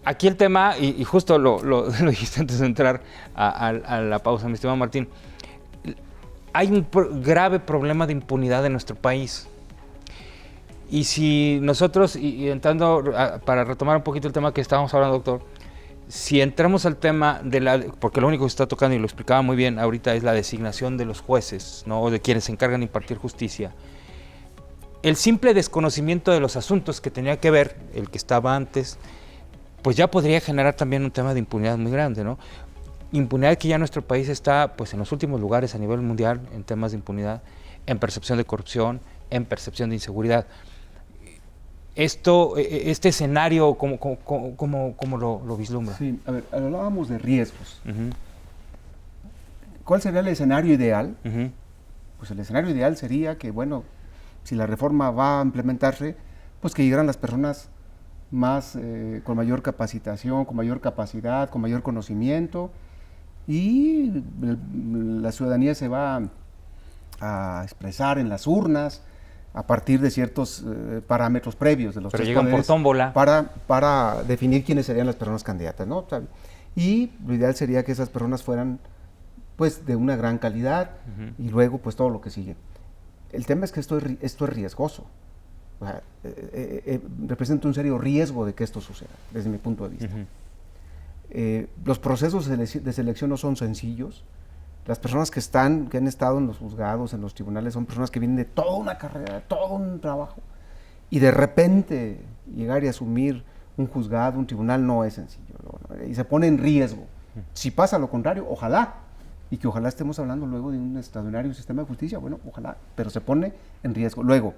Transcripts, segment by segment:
aquí el tema, y justo lo dijiste antes de entrar a la pausa, mi estimado Martín, hay un grave problema de impunidad en nuestro país. Y si nosotros, y entrando, para retomar un poquito el tema que estábamos hablando, doctor, si entramos al tema porque lo único que se está tocando, y lo explicaba muy bien ahorita, es la designación de los jueces, ¿no? O de quienes se encargan de impartir justicia. El simple desconocimiento de los asuntos que tenía que ver, el que estaba antes, pues ya podría generar también un tema de impunidad muy grande, ¿no? Impunidad que ya nuestro país está pues en los últimos lugares a nivel mundial en temas de impunidad, en percepción de corrupción, en percepción de inseguridad. Este escenario, ¿cómo lo vislumbra? Sí, a ver, hablábamos de riesgos. ¿Cuál sería el escenario ideal? Pues el escenario ideal sería que, bueno, si la reforma va a implementarse, pues que llegaran las personas más con mayor capacitación, con mayor capacidad, con mayor conocimiento, y la ciudadanía se va a expresar en las urnas a partir de ciertos parámetros previos de los Pero tres llegan poderes por tómbola para definir quiénes serían las personas candidatas, ¿no? Y lo ideal sería que esas personas fueran pues de una gran calidad y luego pues todo lo que sigue. El tema es que esto es riesgoso. O sea, representa un serio riesgo de que esto suceda, desde mi punto de vista. Los procesos de selección no son sencillos. Las personas que han estado en los juzgados, en los tribunales, son personas que vienen de toda una carrera, de todo un trabajo. Y de repente llegar y asumir un juzgado, un tribunal, no es sencillo, ¿no? Y se pone en riesgo. Si pasa lo contrario, ojalá, y que ojalá estemos hablando luego de un extraordinario sistema de justicia, bueno, ojalá, pero se pone en riesgo. Luego,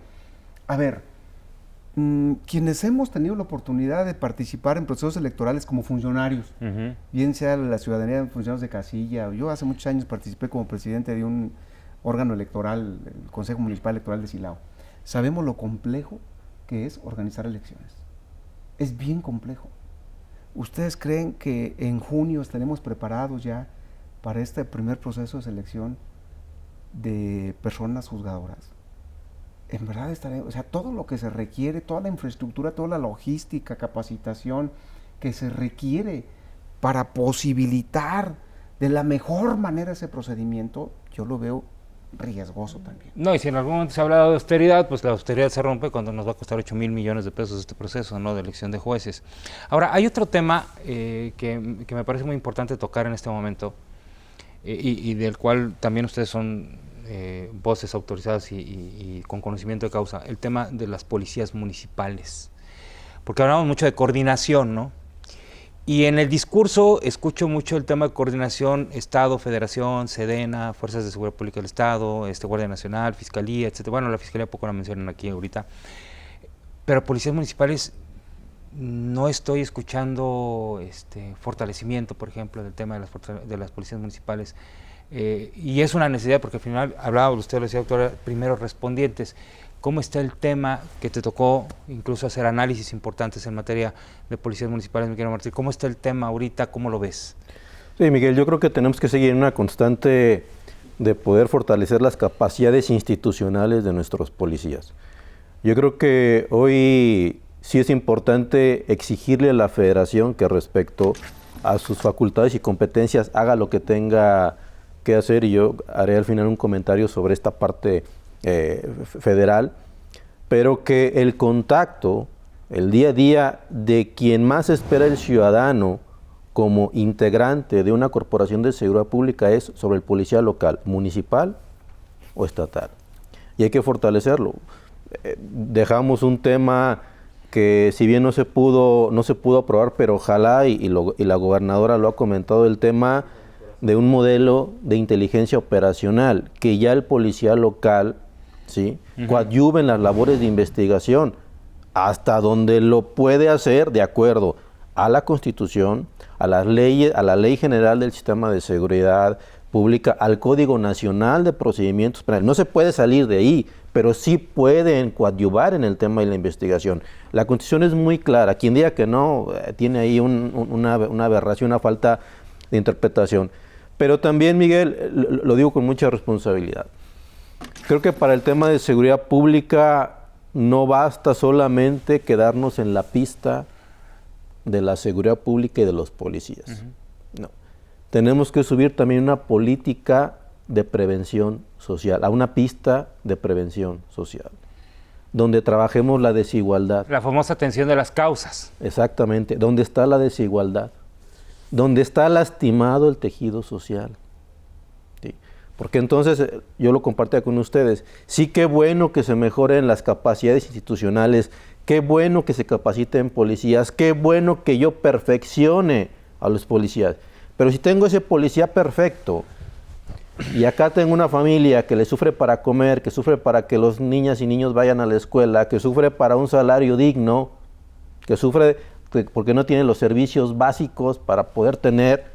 a ver, quienes hemos tenido la oportunidad de participar en procesos electorales como funcionarios, bien sea la ciudadanía de funcionarios de casilla, yo hace muchos años participé como presidente de un órgano electoral, el Consejo Municipal Electoral de Silao, sabemos lo complejo que es organizar elecciones. Es bien complejo. ¿Ustedes creen que en junio estaremos preparados ya para este primer proceso de selección de personas juzgadoras? En verdad estaremos, o sea, todo lo que se requiere, toda la infraestructura, toda la logística, capacitación que se requiere para posibilitar de la mejor manera ese procedimiento, yo lo veo riesgoso también. No, y si en algún momento se ha hablado de austeridad, pues la austeridad se rompe cuando nos va a costar 8,000 millones de pesos este proceso, ¿no?, de elección de jueces. Ahora, hay otro tema que me parece muy importante tocar en este momento, y del cual también ustedes son voces autorizadas y con conocimiento de causa, el tema de las policías municipales. Porque hablamos mucho de coordinación, ¿no? Y en el discurso escucho mucho el tema de coordinación, Estado, Federación, Sedena, Fuerzas de Seguridad Pública del Estado, Guardia Nacional, Fiscalía, etc. Bueno, la Fiscalía poco la mencionan aquí ahorita. Pero policías municipales no estoy escuchando fortalecimiento, por ejemplo, del tema de las policías municipales. Y es una necesidad porque al final, hablaba usted, lo decía, doctora, primero respondientes. ¿Cómo está el tema que te tocó incluso hacer análisis importantes en materia de policías municipales, Miguel Martín? ¿Cómo está el tema ahorita? ¿Cómo lo ves? Sí, Miguel, yo creo que tenemos que seguir en una constante de poder fortalecer las capacidades institucionales de nuestros policías. Yo creo que hoy sí es importante exigirle a la Federación que respecto a sus facultades y competencias haga lo que tenga que hacer, y yo haré al final un comentario sobre esta parte federal, pero que el contacto, el día a día de quien más espera el ciudadano como integrante de una corporación de seguridad pública es sobre el policía local, municipal o estatal. Y hay que fortalecerlo. Dejamos un tema que si bien no se pudo aprobar, pero ojalá, y la gobernadora lo ha comentado, el tema de un modelo de inteligencia operacional, que ya el policía local, ¿sí?, coadyuve en las labores de investigación hasta donde lo puede hacer de acuerdo a la Constitución, a las leyes, a la Ley General del Sistema de Seguridad Pública, al Código Nacional de Procedimientos Penales. No se puede salir de ahí, pero sí pueden coadyuvar en el tema de la investigación. La Constitución es muy clara. Quien diga que no, tiene ahí una aberración, una falta de interpretación. Pero también, Miguel, lo digo con mucha responsabilidad. Creo que para el tema de seguridad pública no basta solamente quedarnos en la pista de la seguridad pública y de los policías. No. Tenemos que subir también una política de prevención social, a una pista de prevención social, donde trabajemos la desigualdad. La famosa atención de las causas. Exactamente, donde está la desigualdad, donde está lastimado el tejido social. ¿Sí? Porque entonces, yo lo compartía con ustedes, sí, qué bueno que se mejoren las capacidades institucionales, qué bueno que se capaciten policías, qué bueno que yo perfeccione a los policías. Pero si tengo ese policía perfecto, y acá tengo una familia que le sufre para comer, que sufre para que los niñas y niños vayan a la escuela, que sufre para un salario digno, que sufre porque no tiene los servicios básicos para poder tener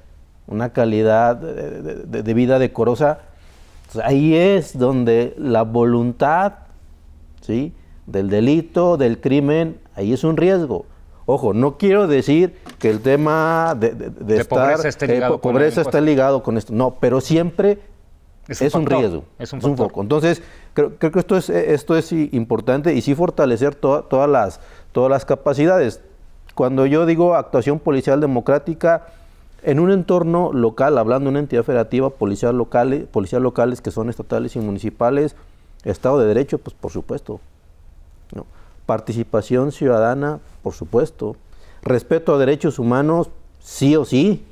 una calidad de vida decorosa, pues ahí es donde la voluntad, ¿sí?, del delito, del crimen, ahí es un riesgo. Ojo, no quiero decir que el tema de pobreza esté ligado con esto. No, pero siempre es un riesgo, es un foco. Entonces, creo que esto es importante y sí fortalecer todas las capacidades. Cuando yo digo actuación policial democrática, en un entorno local, hablando de una entidad federativa, policías locales que son estatales y municipales, Estado de Derecho, pues por supuesto, ¿no? Participación ciudadana, por supuesto. Respeto a derechos humanos, sí o sí,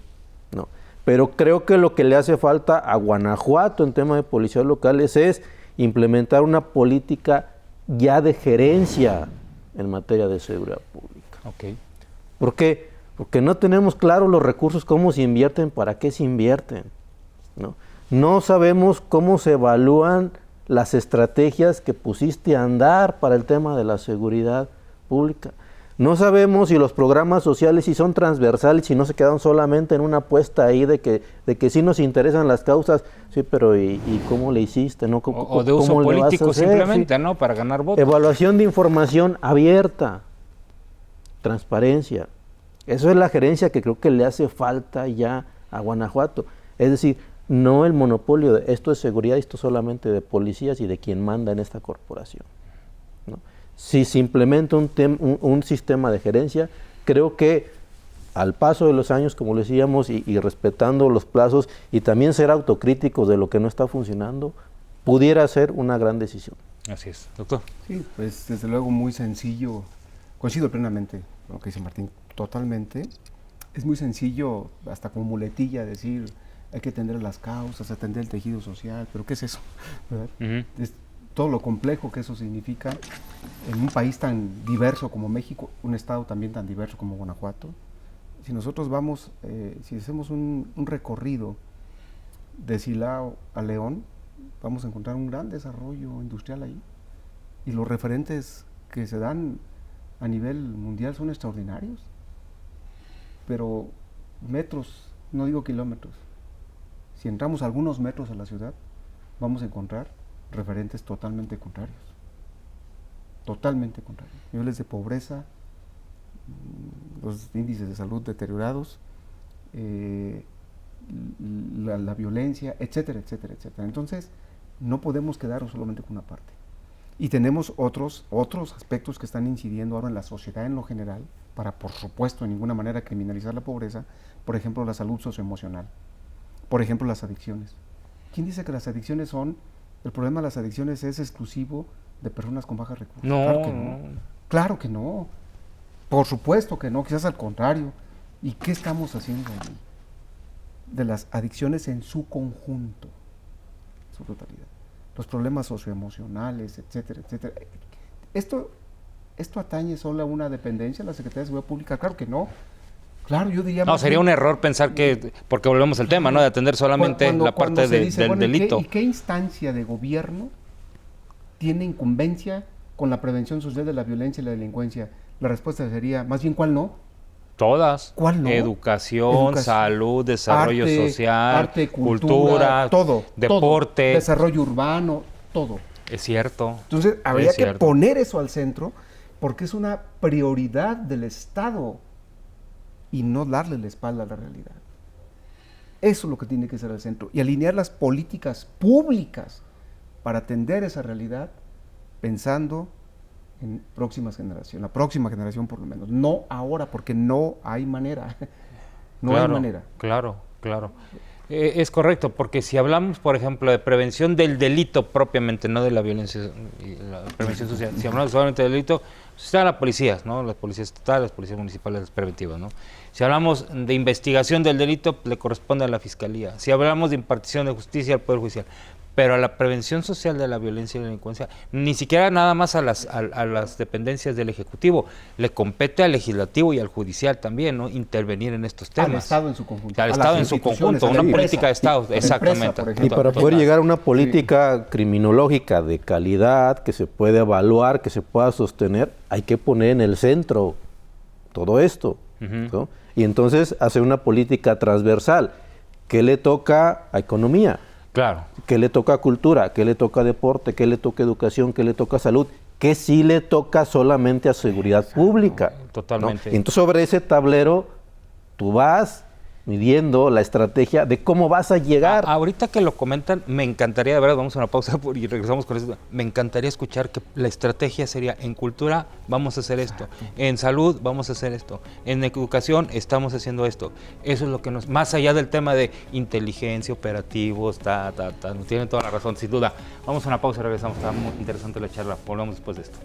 ¿no? Pero creo que lo que le hace falta a Guanajuato en tema de policías locales es implementar una política ya de gerencia en materia de seguridad pública. Okay. ¿Por qué? Porque no tenemos claro los recursos, cómo se invierten, para qué se invierten, ¿no? No sabemos cómo se evalúan las estrategias que pusiste a andar para el tema de la seguridad pública. No sabemos si los programas sociales sí son transversales, si no se quedan solamente en una apuesta ahí de que sí nos interesan las causas, sí, pero ¿y cómo le hiciste? ¿No? O de uso político simplemente, sí, ¿no? Para ganar votos. Evaluación de información abierta, transparencia. Eso es la gerencia que creo que le hace falta ya a Guanajuato. Es decir, no el monopolio de esto es seguridad, esto solamente de policías y de quien manda en esta corporación, ¿no? Si se implementa un sistema de gerencia, creo que al paso de los años, como le decíamos, y respetando los plazos y también ser autocríticos de lo que no está funcionando, pudiera ser una gran decisión. Así es, doctor. Sí, pues desde luego muy sencillo, coincido plenamente con lo que dice Martín, totalmente. Es muy sencillo, hasta como muletilla, decir hay que atender las causas, atender el tejido social, pero ¿qué es eso? ¿Verdad? Es todo lo complejo que eso significa en un país tan diverso como México, un estado también tan diverso como Guanajuato. Si nosotros vamos, si hacemos un recorrido de Silao a León, vamos a encontrar un gran desarrollo industrial ahí. Y los referentes que se dan a nivel mundial son extraordinarios. Pero metros, no digo kilómetros, si entramos algunos metros a la ciudad, vamos a encontrar referentes totalmente contrarios. Totalmente contrarios. Niveles de pobreza, los índices de salud deteriorados, la violencia, etcétera, etcétera, etcétera. Entonces, no podemos quedarnos solamente con una parte. Y tenemos otros aspectos que están incidiendo ahora en la sociedad en lo general, para, por supuesto, de ninguna manera criminalizar la pobreza, por ejemplo, la salud socioemocional, por ejemplo, las adicciones. ¿Quién dice que las adicciones el problema de las adicciones es exclusivo de personas con bajos recursos? No. Claro que no. Claro que no. Por supuesto que no, quizás al contrario. ¿Y qué estamos haciendo ahí? De las adicciones en su conjunto, su totalidad. Los problemas socioemocionales, etcétera, etcétera. ¿Esto atañe solo a una dependencia de la Secretaría de Seguridad Pública? Claro que no. Claro, yo diría... No, sería un error pensar que, porque volvemos al tema, ¿no? De atender solamente la parte del delito. ¿Y qué instancia de gobierno tiene incumbencia con la prevención social de la violencia y la delincuencia? La respuesta sería, más bien, ¿cuál no? Todas. ¿Cuál no? Educación, salud, desarrollo social, arte, cultura, todo, deporte. Todo, desarrollo urbano, todo. Es cierto. Entonces, habría que poner eso al centro, porque es una prioridad del Estado y no darle la espalda a la realidad. Eso es lo que tiene que ser el centro. Y alinear las políticas públicas para atender esa realidad, pensando en próximas generaciones, la próxima generación por lo menos, no ahora, porque no hay manera, no hay manera. Claro, claro. Es correcto, porque si hablamos, por ejemplo, de prevención del delito propiamente, no de la violencia y la prevención social, si hablamos solamente del delito, pues están las policías, ¿no? Las policías estatales, las policías municipales, las preventivas, ¿no? Si hablamos de investigación del delito, le corresponde a la Fiscalía. Si hablamos de impartición de justicia, al Poder Judicial. Pero a la prevención social de la violencia y la delincuencia, ni siquiera nada más a las dependencias del Ejecutivo, le compete al Legislativo y al Judicial también, ¿no? Intervenir en estos temas. Al Estado en su conjunto. Al Estado en su conjunto, una política de Estado, exactamente. Y para poder llegar a una política criminológica de calidad, que se puede evaluar, que se pueda sostener, hay que poner en el centro todo esto, ¿no? Y entonces hacer una política transversal. ¿Qué le toca a economía? Claro. ¿Qué le toca a cultura? ¿Qué le toca a deporte? ¿Qué le toca a educación? ¿Qué le toca a salud? ¿Qué sí le toca solamente a seguridad pública? Totalmente. ¿No? Entonces sobre ese tablero tú vas midiendo la estrategia de cómo vas a llegar. Ahorita que lo comentan, me encantaría, de verdad, vamos a una pausa y regresamos con esto. Me encantaría escuchar que la estrategia sería: en cultura vamos a hacer esto, en salud vamos a hacer esto, en educación estamos haciendo esto. Eso es lo que nos, más allá del tema de inteligencia, operativos, tienen toda la razón, sin duda. Vamos a una pausa y regresamos, está muy interesante la charla, volvemos después de esto.